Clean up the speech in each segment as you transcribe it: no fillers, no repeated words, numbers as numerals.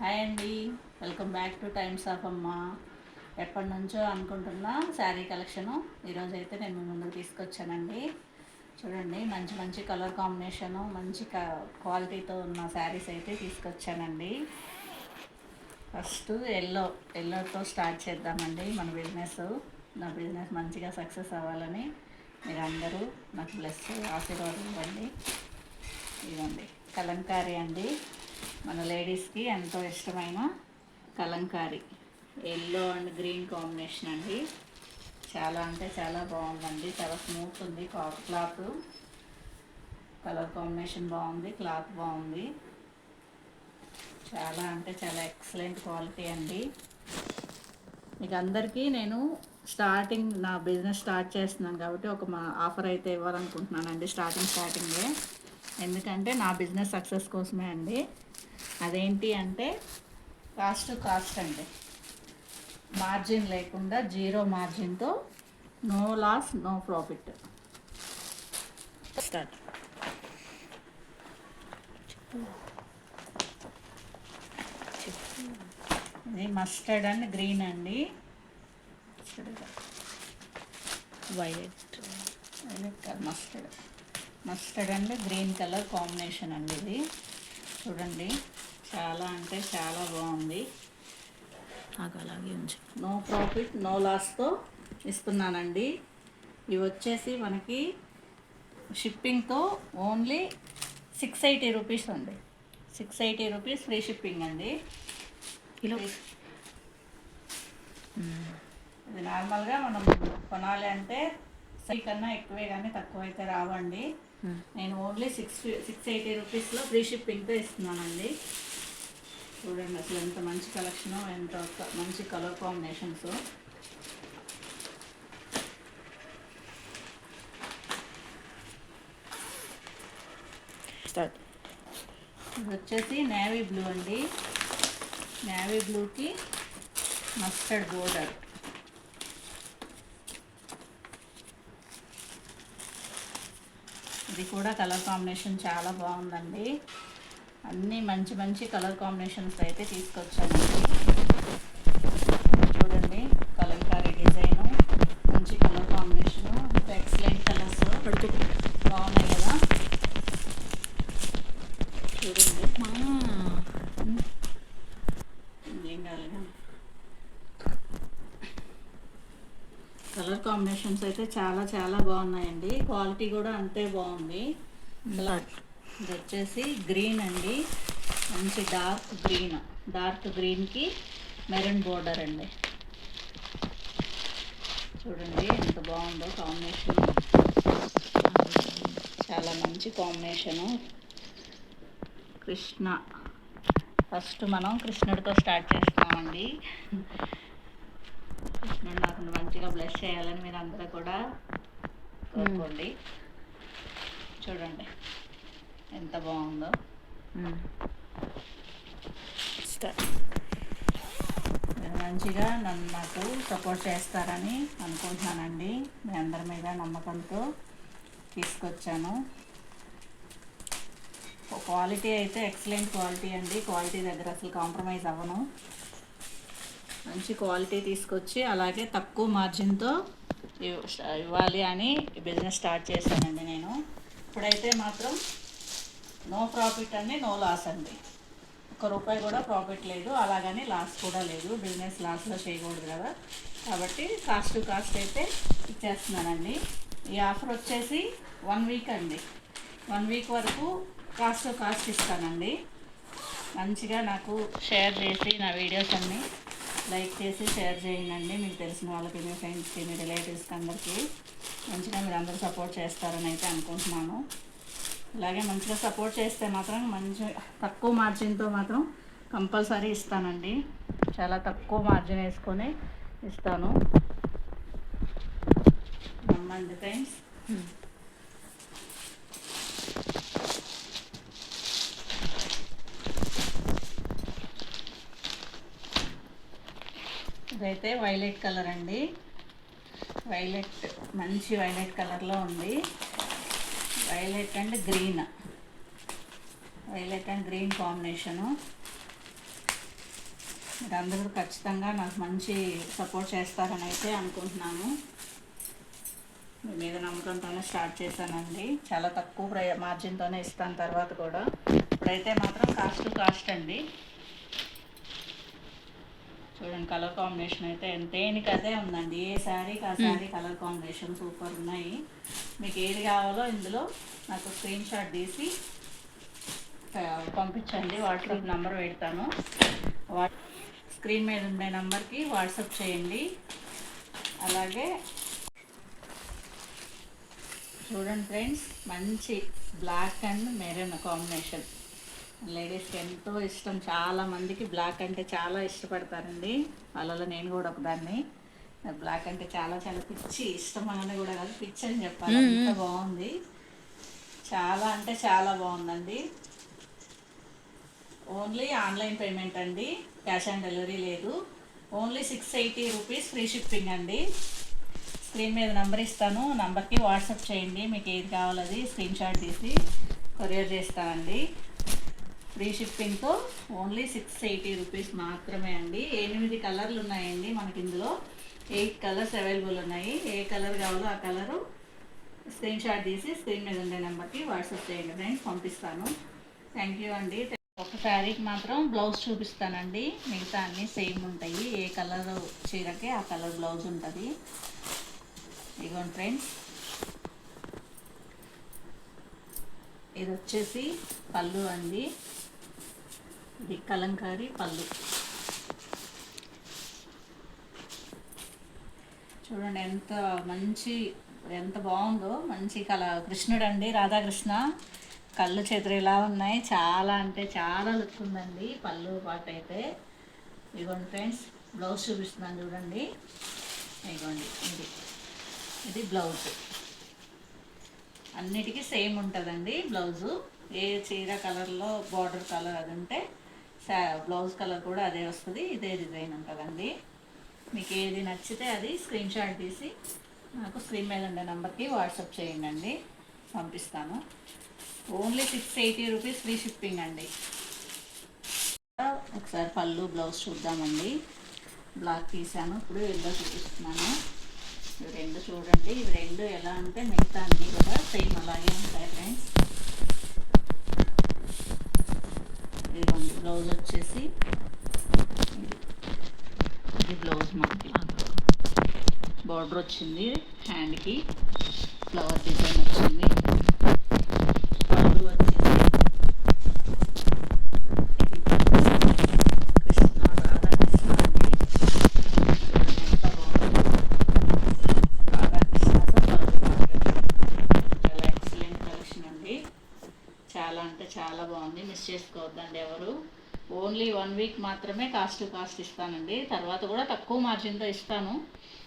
Hi అండి, welcome back two times of అమ్మ. ఎప్పటి నుంచో అనుకుంటున్నా శారీ కలెక్షను ఈరోజు అయితే నేను మీ ముందుకు తీసుకొచ్చానండి. చూడండి, మంచి మంచి కలర్ కాంబినేషను, మంచి క్వాలిటీతో ఉన్న శారీస్ అయితే తీసుకొచ్చానండి. ఫస్ట్ ఎల్లోతో స్టార్ట్ చేద్దామండి మన బిజినెస్. నా బిజినెస్ మంచిగా సక్సెస్ అవ్వాలని మీరు అందరూ నాకు ఆశీర్వాదం ఇవ్వండి. ఇవ్వండి కలంకారీ అండి, మన లేడీస్కి ఎంతో ఇష్టమైన Kalamkari yellow and green combination అండి. చాలా అంటే చాలా బాగుందండి, చాలా స్మూత్ ఉంది క్లాత్. కలర్ కాంబినేషన్ బాగుంది, క్లాత్ బాగుంది. చాలా అంటే చాలా ఎక్సలెంట్ క్వాలిటీ అండి. మీకు అందరికీ నేను నా బిజినెస్ స్టార్ట్ చేస్తున్నాను కాబట్టి ఒక ఆఫర్ అయితే ఇవ్వాలనుకుంటున్నానండి స్టార్టింగే. ఎందుకంటే నా బిజినెస్ సక్సెస్ కోసమే అండి. అదేంటి అంటే కాస్ట్ అండి, మార్జిన్ లేకుండా జీరో మార్జిన్తో, no loss no profit. Start. ఇది మస్టర్డ్ అండ్ గ్రీన్ అండి, violet mustard and green colour combination అండి. ఇది చూడండి, చాలా అంటే చాలా బాగుంది. అలాగే ఉంచు. నో ప్రాఫిట్ నో లాస్తో ఇస్తున్నానండి. ఇవి వచ్చేసి మనకి షిప్పింగ్తో ఓన్లీ 680 రూపీస్ అండి. 680 రూపీస్ ఫ్రీ షిప్పింగ్ అండి. కిలో ఇది నార్మల్గా మనం కొనాలి అంటే కన్నా ఎక్కువే కానీ తక్కువ అయితే రావండి. నేను ఓన్లీ 680 రూపీస్లో ఫ్రీ షిప్పింగ్తో ఇస్తున్నానండి. చూడండి అసలు ఎంత మంచి కలెక్షను, ఎంత మంచి కలర్ కాంబినేషన్స్. ఇది వచ్చేసి నేవీ బ్లూ అండి. నేవీ బ్లూకి మస్టర్డ్ బోర్డర్. ఇది కూడా కలర్ కాంబినేషన్ చాలా బాగుందండి. అన్నీ మంచి మంచి కలర్ కాంబినేషన్స్ అయితే తీసుకొచ్చానండి. చూడండి, కలంకారీ డిజైను, మంచి కలర్ కాంబినేషను, ఎక్సలెంట్ కలర్స్ బాగున్నాయి కదా. చూడండి, ఏం కాలేదు. కలర్ కాంబినేషన్స్ అయితే చాలా చాలా బాగున్నాయండి. క్వాలిటీ కూడా అంతే బాగుంది. ఇది వచ్చేసి గ్రీన్ అండి, మంచి డార్క్ గ్రీన్కి మెరూన్ బోర్డర్ అండి. చూడండి ఎంత బాగుందో కాంబినేషన్, చాలా మంచి కాంబినేషను. ఫస్ట్ మనం కృష్ణుడితో స్టార్ట్ చేస్తున్నామండి. కృష్ణుడు నాకు మంచిగా బ్లెస్ చేయాలని మీరు అందరూ కూడా కోరుకోండి. చూడండి ఎంత బాగుందో. మంచిగా నాకు సపోర్ట్ చేస్తారని అనుకుంటున్నానండి. మీ అందరి మీద నమ్మకంతో తీసుకొచ్చాను. క్వాలిటీ అయితే ఎక్సలెంట్ క్వాలిటీ అండి. క్వాలిటీ దగ్గర అసలు కాంప్రమైజ్ అవ్వను. మంచి క్వాలిటీ తీసుకొచ్చి అలాగే తక్కువ మార్జిన్తో ఇవ్వాలి అని బిజినెస్ స్టార్ట్ చేశానండి నేను. ఇప్పుడైతే మాత్రం నో ప్రాఫిట్ అండి, నో లాస్ అండి. ₹1 కూడా ప్రాఫిట్ లేదు, అలాగని లాస్ కూడా లేదు. బిజినెస్ లాస్లో చేయకూడదు కదా, కాబట్టి కాస్ట్ అయితే ఇచ్చేస్తున్నానండి. ఈ ఆఫర్ వచ్చేసి 1 వీక్ అండి. 1 వీక్ వరకు కాస్ట్ ఇస్తానండి. మంచిగా నాకు షేర్ చేసి నా వీడియోస్ అన్నీ లైక్ చేసి షేర్ చేయండి. మీకు తెలిసిన వాళ్ళకి, మీ ఫ్రెండ్స్కి, మీ రిలేటివ్స్కి అందరికీ మంచిగా మీరు అందరూ సపోర్ట్ చేస్తారని అయితే అనుకుంటున్నాను. ఇలాగే మంచిగా సపోర్ట్ చేస్తే మాత్రం మంచి తక్కువ మార్జిన్తో మాత్రం కంపల్సరీ ఇస్తానండి. చాలా తక్కువ మార్జిన్ వేసుకొని ఇస్తాను. నమ్మండి ఫ్రెండ్స్. ఇదైతే వైలెట్ కలర్ అండి. మంచి వైలెట్ కలర్లో ఉంది. Violet and green combination. మీరందరూ ఖచ్చితంగా నాకు మంచి సపోర్ట్ చేస్తారని అయితే అనుకుంటున్నాను. మీ మీద నమ్మకంతోనే స్టార్ట్ చేశానండి. చాలా తక్కువ మార్జిన్తోనే ఇస్తాను తర్వాత కూడా. ఇప్పుడైతే మాత్రం కాస్ట్ టు కాస్ట్ అండి. చూడండి కలర్ కాంబినేషన్ అయితే దేనికి అదే ఉందండి. ఏ శారీకి ఆ శారీ కలర్ కాంబినేషన్ సూపర్ ఉన్నాయి. మీకు ఏది కావాలో ఇందులో నాకు స్క్రీన్ షాట్ తీసి పంపించండి. వాట్సాప్ నెంబర్ పెడతాను. స్క్రీన్ మీద ఉండే నెంబర్కి వాట్సాప్ చేయండి. అలాగే చూడండి ఫ్రెండ్స్, మంచి బ్లాక్ అండ్ మెరూన్ కాంబినేషన్. లేడీస్కి ఎంతో ఇష్టం. చాలామందికి బ్లాక్ అంటే చాలా ఇష్టపడతారండి. వాళ్ళలో నేను కూడా ఒకదాన్ని. బ్లాక్ అంటే చాలా చాలా పిచ్చి. ఇష్టం అని కూడా కాదు, పిచ్చి అని చెప్పాలి. అంత బాగుంది. చాలా అంటే చాలా బాగుందండి. ఓన్లీ ఆన్లైన్ పేమెంట్ అండి, క్యాష్ ఆన్ డెలివరీ లేదు. ఓన్లీ 680 రూపీస్ ఫ్రీ షిప్పింగ్ అండి. స్క్రీన్ మీద నెంబర్ ఇస్తాను, నెంబర్కి వాట్సాప్ చేయండి. మీకు ఏది కావాలో అది స్క్రీన్ షాట్ తీసి కొరియర్ చేస్తానండి. ఫ్రీ షిప్పింగ్తో ఓన్లీ 680 రూపీస్ మాత్రమే అండి. 8 కలర్లు ఉన్నాయండి మనకి ఇందులో. 8 కలర్స్ అవైలబుల్ ఉన్నాయి. ఏ కలర్ కావాలో ఆ కలరు స్క్రీన్ షాట్ తీసి స్క్రీన్ మీద ఉండే నెంబర్కి వాట్సాప్ చేయండి ఫ్రెండ్స్, పంపిస్తాను. థ్యాంక్ యూ అండి. ఒక శారీకి మాత్రం బ్లౌజ్ చూపిస్తానండి. మిగతా అన్నీ సేమ్ ఉంటాయి. ఏ కలర్ చీరకే ఆ కలర్ బ్లౌజ్ ఉంటుంది. ఇదిగోండి ఫ్రెండ్స్, ఇది వచ్చేసి పళ్ళు అండి. ఇది కలంకారీ పళ్ళు. చూడండి ఎంత బాగుందో. మంచి కృష్ణుడు అండి, రాధాకృష్ణ కళ్ళు చేతులు ఇలా ఉన్నాయి. చాలా అంటే చాలా లుక్ ఉందండి పళ్ళు పాటు అయితే. ఇదిగోండి ఫ్రెండ్స్, బ్లౌజ్ చూపిస్తున్నాను చూడండి. ఇదిగోండి, ఇది బ్లౌజ్. అన్నిటికీ సేమ్ ఉంటుందండి బ్లౌజు. ఏ చీర కలర్లో బార్డర్ కలర్ అది ఉంటే బ్లౌజ్ కలర్ కూడా అదే వస్తుంది. ఇదే డిజైన్ ఉంటుందండి. మీకు ఏది నచ్చితే అది స్క్రీన్ షాట్ తీసి నాకు స్క్రీన్ మీద ఉండే నెంబర్కి వాట్సాప్ చేయండి, పంపిస్తాను. ఓన్లీ 680 రూపీస్ ఫ్రీ షిప్పింగ్ అండి. ఒకసారి పళ్ళు బ్లౌజ్ చూద్దామండి. బ్లాక్ తీసాను, ఇప్పుడు ఎల్లో చూపిస్తున్నాను. ఇవి రెండు చూడండి. ఇవి రెండు ఎలా అంటే మిగతా అన్నీ కూడా సేమ్ అలాగే ఉంటాయి ఫ్రెండ్స్. ఇదిగోండి బ్లౌజ్ వచ్చేసి ఇది బ్లౌజ్ మనకి బార్డర్ వచ్చింది, హ్యాండ్కి ఫ్లవర్ డిజైన్ వచ్చింది. పళ్ళు వచ్చేసి కృష్ణ రాధాకృష్ణ అండి. ఎంత బాగుంది. రాధాకృష్ణతో పళ్ళు చాలా ఎక్సలెంట్ కలెక్షన్ అండి. చాలా అంటే చాలా బాగుంది. మిస్ చేసుకోవద్దండి ఎవరు. ఓన్లీ 1 వీక్ మాత్రమే కాస్ట్ టు కాస్ట్ ఇస్తానండి. తర్వాత కూడా తక్కువ మార్జిన్తో ఇస్తాను.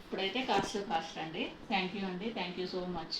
ఇప్పుడైతే కాస్ట్ టు కాస్ట్ అండి. థ్యాంక్ యూ అండి. Thank you so much.